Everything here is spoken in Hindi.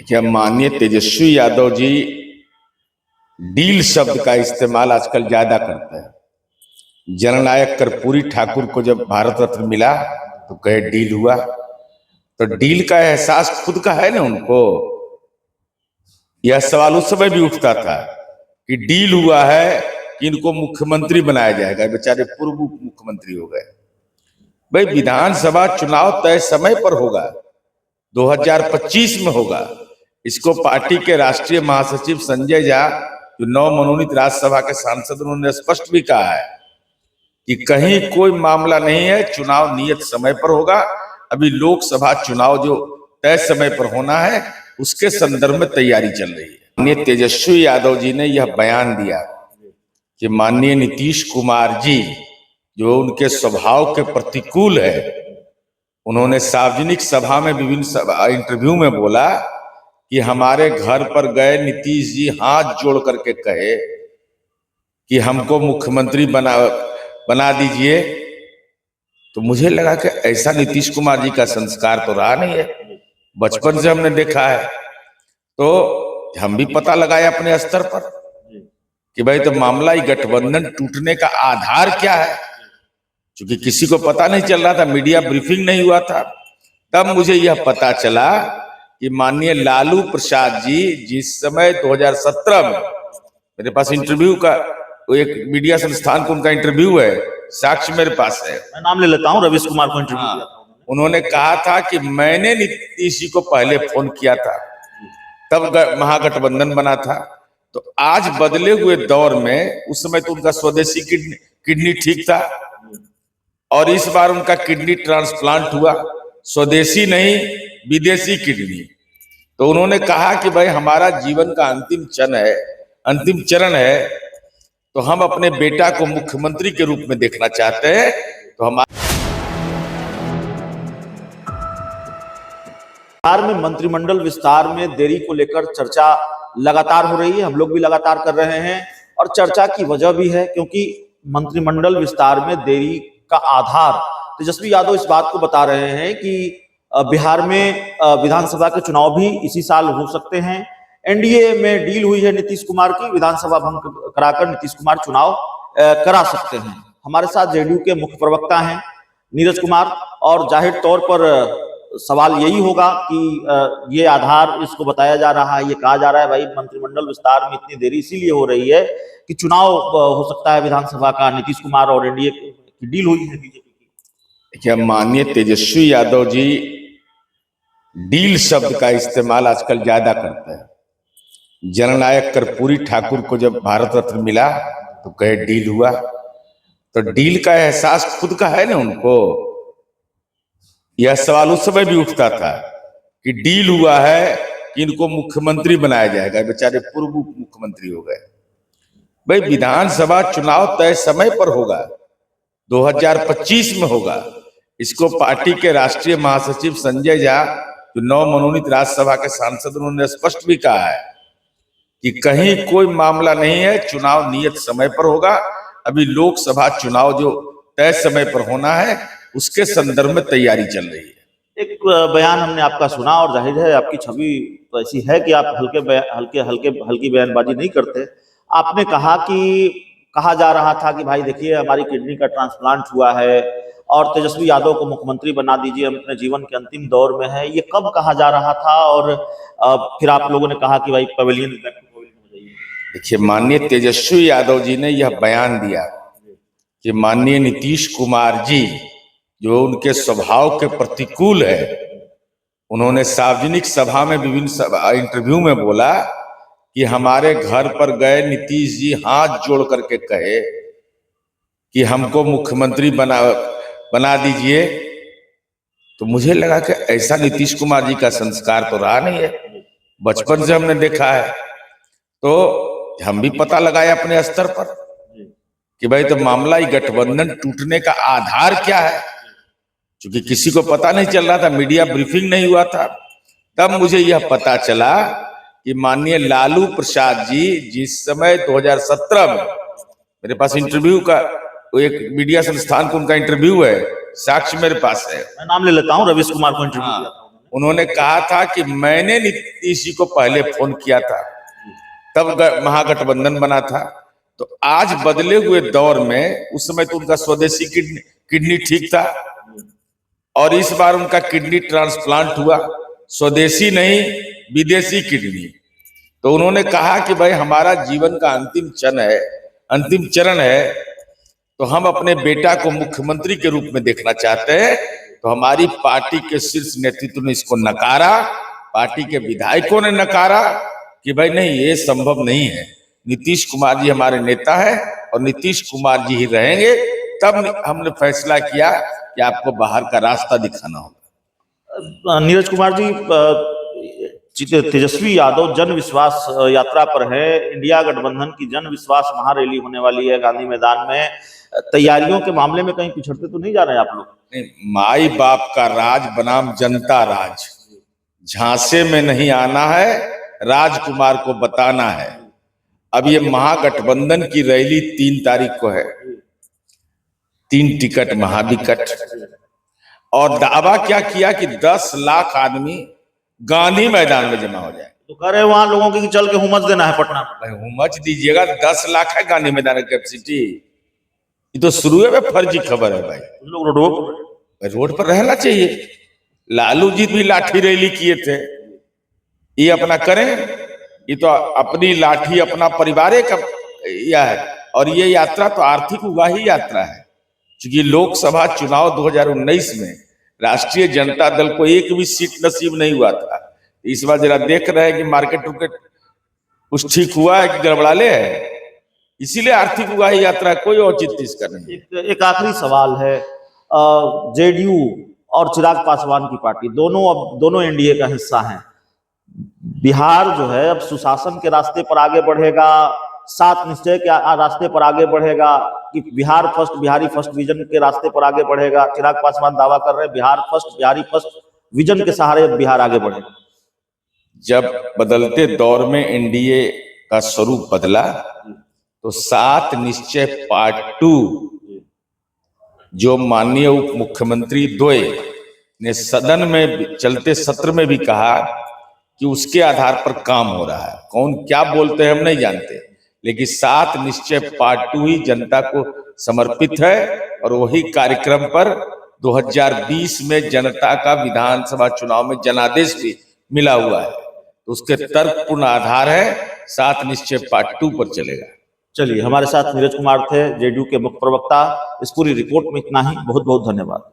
क्या माननीय तेजस्वी यादव जी डील शब्द का इस्तेमाल आजकल ज्यादा करते हैं। जननायक कर्पूरी ठाकुर को जब भारत रत्न मिला तो कहे डील हुआ, तो डील का एहसास खुद का है ना उनको। यह सवाल उस समय भी उठता था कि डील हुआ है कि इनको मुख्यमंत्री बनाया जाएगा, बेचारे पूर्व उप मुख्यमंत्री हो गए। भाई विधानसभा चुनाव तय समय पर होगा, 2025 में होगा। इसको पार्टी के राष्ट्रीय महासचिव संजय झा जो नवमनोनीत राज्यसभा के सांसद, उन्होंने स्पष्ट भी कहा है कि कहीं कोई मामला नहीं है, चुनाव नियत समय पर होगा। अभी लोकसभा चुनाव जो तय समय पर होना है उसके संदर्भ में तैयारी चल रही है। माननीय तेजस्वी यादव जी ने यह बयान दिया कि माननीय नीतीश कुमार जी जो उनके स्वभाव के प्रतिकूल है, उन्होंने सार्वजनिक सभा में विभिन्न इंटरव्यू में बोला कि हमारे घर पर गए नीतीश जी हाथ जोड़ करके कहे कि हमको मुख्यमंत्री बना दीजिए। तो मुझे लगा कि ऐसा नीतीश कुमार जी का संस्कार तो रहा नहीं है, बचपन से हमने देखा है। तो हम भी पता लगाए अपने स्तर पर कि भाई तो मामला ही गठबंधन टूटने का आधार क्या है, क्योंकि किसी को पता नहीं चल रहा था, मीडिया ब्रीफिंग नहीं हुआ था। तब मुझे यह पता चला कि माननीय लालू प्रसाद जी जिस समय 2017 में, मेरे पास इंटरव्यू का एक मीडिया संस्थान को उनका इंटरव्यू है, साक्ष्य मेरे पास है, मैं नाम ले लेता हूं, रवीश कुमार को इंटरव्यू दिया था। उन्होंने कहा था कि मैंने नीतीश जी को पहले फोन किया था, तब महागठबंधन बना था। तो आज बदले हुए दौर में, उस समय तो उनका स्वदेशी किडनी ठीक था और इस बार उनका किडनी ट्रांसप्लांट हुआ, स्वदेशी नहीं विदेशी किडनी। तो उन्होंने कहा कि भाई हमारा जीवन का अंतिम चरण है, तो हम अपने बेटा को मुख्यमंत्री के रूप में देखना चाहते हैं। तो बिहार में मंत्रिमंडल विस्तार में देरी को लेकर चर्चा लगातार हो रही है, हम लोग भी लगातार कर रहे हैं। और चर्चा की वजह भी है क्योंकि मंत्रिमंडल विस्तार में देरी का आधार तेजस्वी यादव इस बात को बता रहे हैं कि बिहार में विधानसभा के चुनाव भी इसी साल हो सकते हैं। एनडीए में डील हुई है नीतीश कुमार की, विधानसभा भंग कराकर नीतीश कुमार चुनाव करा सकते हैं। हमारे साथ जेडीयू के मुख्य प्रवक्ता हैं नीरज कुमार, और जाहिर तौर पर सवाल यही होगा कि ये आधार इसको बताया जा रहा है, ये कहा जा रहा है भाई मंत्रिमंडल विस्तार में इतनी देरी इसीलिए हो रही है कि चुनाव हो सकता है विधानसभा का, नीतीश कुमार और एनडीए की डील हुई है बीजेपी की। क्या माननीय तेजस्वी यादव जी डील शब्द का इस्तेमाल आजकल ज्यादा करते हैं। जननायक कर्पूरी ठाकुर को जब भारत रत्न मिला तो कहे डील हुआ, तो डील का एहसास खुद का है ना उनको। यह सवाल उस समय भी उठता था कि डील हुआ है कि इनको मुख्यमंत्री बनाया जाएगा, बेचारे पूर्व उप मुख्यमंत्री हो गए। भाई विधानसभा चुनाव तय समय पर होगा, 2025 में होगा। इसको पार्टी के राष्ट्रीय महासचिव संजय झा जो नवमनोनीत राज्यसभा के सांसद, उन्होंने स्पष्ट भी कहा है कि कहीं कोई मामला नहीं है, चुनाव नियत समय पर होगा। अभी लोकसभा चुनाव जो तय समय पर होना है उसके संदर्भ में तैयारी चल रही है। एक बयान हमने आपका सुना और जाहिर है आपकी छवि तो ऐसी है कि आप हल्की बयानबाजी नहीं करते। आपने कहा कि कहा जा रहा था कि भाई देखिए हमारी किडनी का ट्रांसप्लांट हुआ है और तेजस्वी यादव को मुख्यमंत्री बना दीजिए, हम अपने जीवन के अंतिम दौर में है। ये कब कहा जा रहा था? और फिर आप लोगों ने कहा कि भाई पवेलियन हो जाइए। देखिए माननीय तेजस्वी यादव जी ने यह बयान दिया कि माननीय नीतीश कुमार जी जो उनके स्वभाव के प्रतिकूल है, उन्होंने सार्वजनिक सभा में विभिन्न इंटरव्यू में बोला कि हमारे घर पर गए नीतीश जी हाथ जोड़ करके कहे कि हमको मुख्यमंत्री बना दीजिए। तो मुझे लगा कि ऐसा नीतीश कुमार जी का संस्कार तो रहा नहीं है, बचपन से हमने देखा है। तो हम भी पता लगाए अपने स्तर पर कि भाई तो मामला ही गठबंधन टूटने का आधार क्या है, क्योंकि किसी को पता नहीं चल रहा था, मीडिया ब्रीफिंग नहीं हुआ था। तब मुझे यह पता चला कि माननीय लालू प्रसाद जी जिस समय 2017 में, मेरे पास इंटरव्यू का एक मीडिया संस्थान को उनका इंटरव्यू है, साक्ष्य मेरे पास है, मैं नाम ले लेता हूं, रवीश कुमार को इंटरव्यू दिया था। उन्होंने कहा था कि मैंने नीतीश जी को पहले फोन किया था, तब महागठबंधन बना था। तो आज बदले हुए दौर में, उस समय तो उनका स्वदेशी किडनी ठीक था, और इस बार उनका किडनी ट्रांसप्लांट हुआ, स्वदेशी नहीं विदेशी किडनी। तो उन्होंने कहा कि भाई हमारा जीवन का अंतिम चरण है, तो हम अपने बेटा को मुख्यमंत्री के रूप में देखना चाहते हैं। तो हमारी पार्टी के शीर्ष नेतृत्व ने इसको नकारा, पार्टी के विधायकों ने नकारा कि भाई नहीं, ये संभव नहीं है, नीतीश कुमार जी हमारे नेता है और नीतीश कुमार जी ही रहेंगे। तब हमने फैसला किया कि आपको बाहर का रास्ता दिखाना होगा। नीरज कुमार जी, तेजस्वी यादव जन विश्वास यात्रा पर है, इंडिया गठबंधन की जन विश्वास महारैली होने वाली है गांधी मैदान में। तैयारियों के मामले में कहीं पिछड़ते तो नहीं जा रहे हैं आप लोग? नहीं, माई बाप का राज बनाम जनता राज, झांसे में नहीं आना है, राजकुमार को बताना है। अब ये महागठबंधन की रैली 3 तारीख को है, 3 टिकट महाविकट, और दावा क्या किया कि 10 लाख आदमी गांधी मैदान में जमा हो जाए। तो कह रहे हैं वहां लोगों की चल के हुमच देना है पटना में। भाई हुमच दीजिएगा, 10 लाख है गांधी मैदान की कैपेसिटी। ये तो शुरू में फर्जी खबर है भाई। लोग रोड पर रहना चाहिए। लालू जी भी लाठी रैली किए थे, ये अपना करें। ये तो अपनी लाठी अपना परिवार का यह है, और ये यात्रा तो आर्थिक उगाही यात्रा है। क्योंकि लोकसभा चुनाव 2019 में राष्ट्रीय जनता दल को एक भी सीट नसीब नहीं हुआ था। इस बार जरा देख रहे हैं कि मार्केट कुछ ठीक हुआ है कि गड़बड़ाले है, इसीलिए आर्थिक उगाही यात्रा कोई औचित्य इसका नहीं। एक आखिरी सवाल है, जेडीयू और चिराग पासवान की पार्टी दोनों एनडीए का हिस्सा हैं। बिहार जो है अब सुशासन के रास्ते पर आगे बढ़ेगा, 7 निश्चय के रास्ते पर आगे बढ़ेगा, कि Bihar first, Bihari first vision के रास्ते पर आगे बढ़ेगा? चिराग पासवान दावा कर रहे हैं Bihar first, Bihari first vision के सहारे बिहार आगे बढ़ेगा। जब बदलते दौर में एनडीए का स्वरूप बदला, तो 7 निश्चय पार्ट 2 जो माननीय उप मुख्यमंत्री द्वय ने सदन में चलते सत्र में भी कहा कि उसके आधार पर काम हो रहा है। कौन क्या बोलते हैं हम नहीं जानते, लेकिन 7 निश्चय पार्ट 2 ही जनता को समर्पित है, और वही कार्यक्रम पर 2020 में जनता का विधानसभा चुनाव में जनादेश भी मिला हुआ है। तो उसके तर्कपूर्ण आधार है, 7 निश्चय पार्ट 2 पर चलेगा। चलिए, हमारे साथ नीरज कुमार थे, जेडीयू के मुख्य प्रवक्ता। इस पूरी रिपोर्ट में इतना ही। बहुत बहुत धन्यवाद।